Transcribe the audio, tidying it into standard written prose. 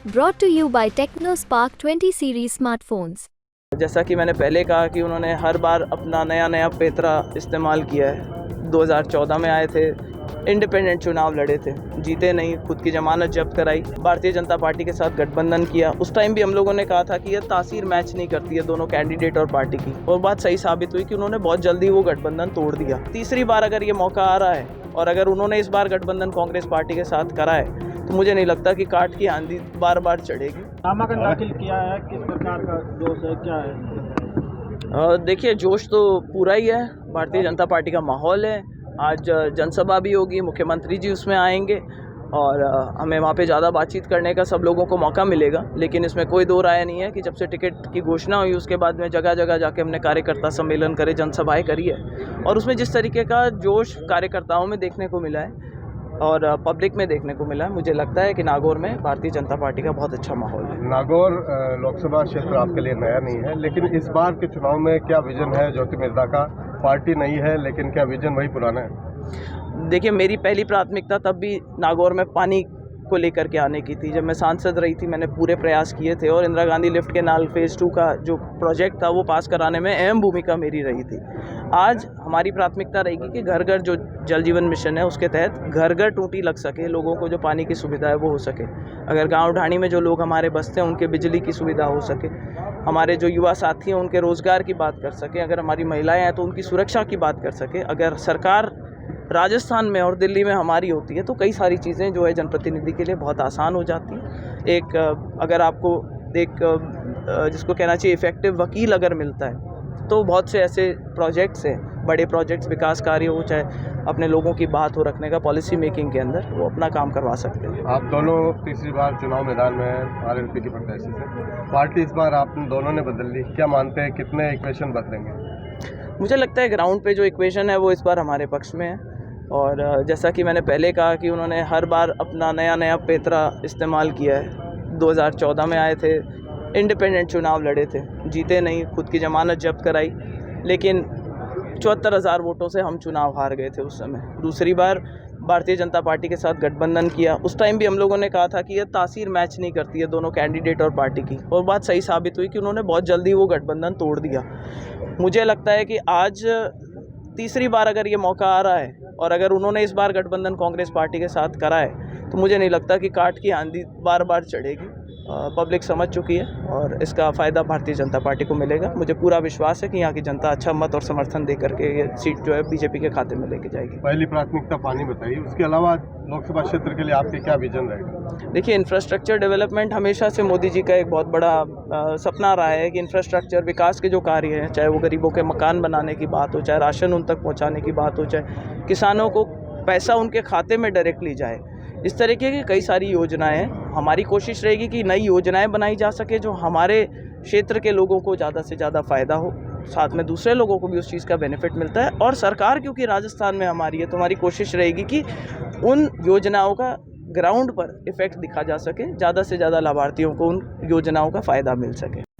Brought to you by TechnoSpark 20 series smartphones. जैसा कि मैंने पहले कहा कि उन्होंने हर बार अपना नया पेतरा इस्तेमाल किया है। 2014 में आए थे, इंडिपेंडेंट चुनाव लड़े थे, जीते नहीं, खुद की ज़मानत जब्त कराई, भारतीय जनता पार्टी के साथ गठबंधन किया। उस टाइम भी हम लोगों ने कहा था कि यह तासीर मैच नहीं करती है दोनों कैंडिडेट और पार्टी की, और बात सही साबित हुई कि उन्होंने बहुत जल्दी वो गठबंधन तोड़ दिया। तीसरी बार अगर ये मौका आ रहा है और अगर उन्होंने इस बार गठबंधन कांग्रेस पार्टी के साथ करा है तो मुझे नहीं लगता कि काट की आंधी बार बार चढ़ेगी। नामांकन दाखिल किया है, किस प्रकार का जोश है, क्या है? देखिए, जोश तो पूरा ही है, भारतीय जनता पार्टी का माहौल है। आज जनसभा भी होगी, मुख्यमंत्री जी उसमें आएंगे और हमें वहाँ पे ज़्यादा बातचीत करने का सब लोगों को मौका मिलेगा। लेकिन इसमें कोई दो राय नहीं है कि जब से टिकट की घोषणा हुई उसके बाद में जगह जगह जाके हमने कार्यकर्ता सम्मेलन करे, जनसभाएं करी है, और उसमें जिस तरीके का जोश कार्यकर्ताओं में देखने को मिला है और पब्लिक में देखने को मिला है, मुझे लगता है कि नागौर में भारतीय जनता पार्टी का बहुत अच्छा माहौल है। नागौर लोकसभा क्षेत्र आपके लिए नया नहीं है, लेकिन इस बार के चुनाव में क्या विजन है ज्योति मिर्धा का? पार्टी नहीं है लेकिन क्या विजन वही पुराना है? देखिए, मेरी पहली प्राथमिकता तब भी नागौर में पानी को लेकर के आने की थी। जब मैं सांसद रही थी मैंने पूरे प्रयास किए थे और Indira Gandhi lift canal phase 2 का जो प्रोजेक्ट था वो पास कराने में अहम भूमिका मेरी रही थी। आज हमारी प्राथमिकता रहेगी कि घर घर जो जल जीवन मिशन है उसके तहत घर घर टूटी लग सके, लोगों को जो पानी की सुविधा है वो हो सके। अगर गाँव ढाणी में जो लोग हमारे बसते हैं उनके बिजली की सुविधा हो सके, हमारे जो युवा साथी हैं उनके रोज़गार की बात कर सके, अगर हमारी महिलाएँ हैं तो उनकी सुरक्षा की बात कर सके। अगर सरकार राजस्थान में और दिल्ली में हमारी होती है तो कई सारी चीज़ें जो है जनप्रतिनिधि के लिए बहुत आसान हो जाती हैं। एक अगर आपको एक जिसको कहना चाहिए इफ़ेक्टिव वकील अगर मिलता है तो बहुत से ऐसे प्रोजेक्ट्स हैं, बड़े प्रोजेक्ट्स, विकास कार्य हो, चाहे अपने लोगों की बात हो रखने का पॉलिसी मेकिंग के अंदर, वो अपना काम करवा सकते हैं। आप दोनों तीसरी बार चुनाव मैदान में हैं आरएलपी की प्रत्याशी से। पार्टी इस बार आप दोनों ने बदल ली, क्या मानते हैं कितने इक्वेशन बदलेंगे? मुझे लगता है ग्राउंड पे जो इक्वेशन है वो इस बार हमारे पक्ष में है, और जैसा कि मैंने पहले कहा कि उन्होंने हर बार अपना नया पेतरा इस्तेमाल किया है। 2014 में आए थे, इंडिपेंडेंट चुनाव लड़े थे, जीते नहीं, खुद की ज़मानत जब्त कराई, लेकिन 74,000 वोटों से हम चुनाव हार गए थे उस समय। दूसरी बार भारतीय जनता पार्टी के साथ गठबंधन किया। उस टाइम भी हम लोगों ने कहा था कि यह तासीर मैच नहीं करती है दोनों कैंडिडेट और पार्टी की, और बात सही साबित हुई कि उन्होंने बहुत जल्दी वो गठबंधन तोड़ दिया। मुझे लगता है कि आज तीसरी बार अगर ये मौका आ रहा है और अगर उन्होंने इस बार गठबंधन कांग्रेस पार्टी के साथ करा है तो मुझे नहीं लगता कि काट की आंधी बार बार चढ़ेगी। पब्लिक समझ चुकी है और इसका फ़ायदा भारतीय जनता पार्टी को मिलेगा। मुझे पूरा विश्वास है कि यहाँ की जनता अच्छा मत और समर्थन दे करके ये सीट जो है बीजेपी के खाते में लेके जाएगी। पहली प्राथमिकता पानी बताइए, उसके अलावा लोकसभा क्षेत्र के लिए आपके क्या विजन रहेगा? देखिए, इंफ्रास्ट्रक्चर डेवलपमेंट हमेशा से मोदी जी का एक बहुत बड़ा सपना रहा है कि इंफ्रास्ट्रक्चर विकास के जो कार्य हैं, चाहे वो गरीबों के मकान बनाने की बात हो, चाहे राशन उन तक पहुँचाने की बात हो, चाहे किसानों को पैसा उनके खाते में डायरेक्टली जाए, इस तरीके की कई सारी योजनाएं हैं। हमारी कोशिश रहेगी कि नई योजनाएं बनाई जा सके जो हमारे क्षेत्र के लोगों को ज़्यादा से ज़्यादा फ़ायदा हो, साथ में दूसरे लोगों को भी उस चीज़ का बेनिफिट मिलता है। और सरकार क्योंकि राजस्थान में हमारी है तो हमारी कोशिश रहेगी कि उन योजनाओं का ग्राउंड पर इफ़ेक्ट दिखा जा सके, ज़्यादा से ज़्यादा लाभार्थियों को उन योजनाओं का फ़ायदा मिल सके।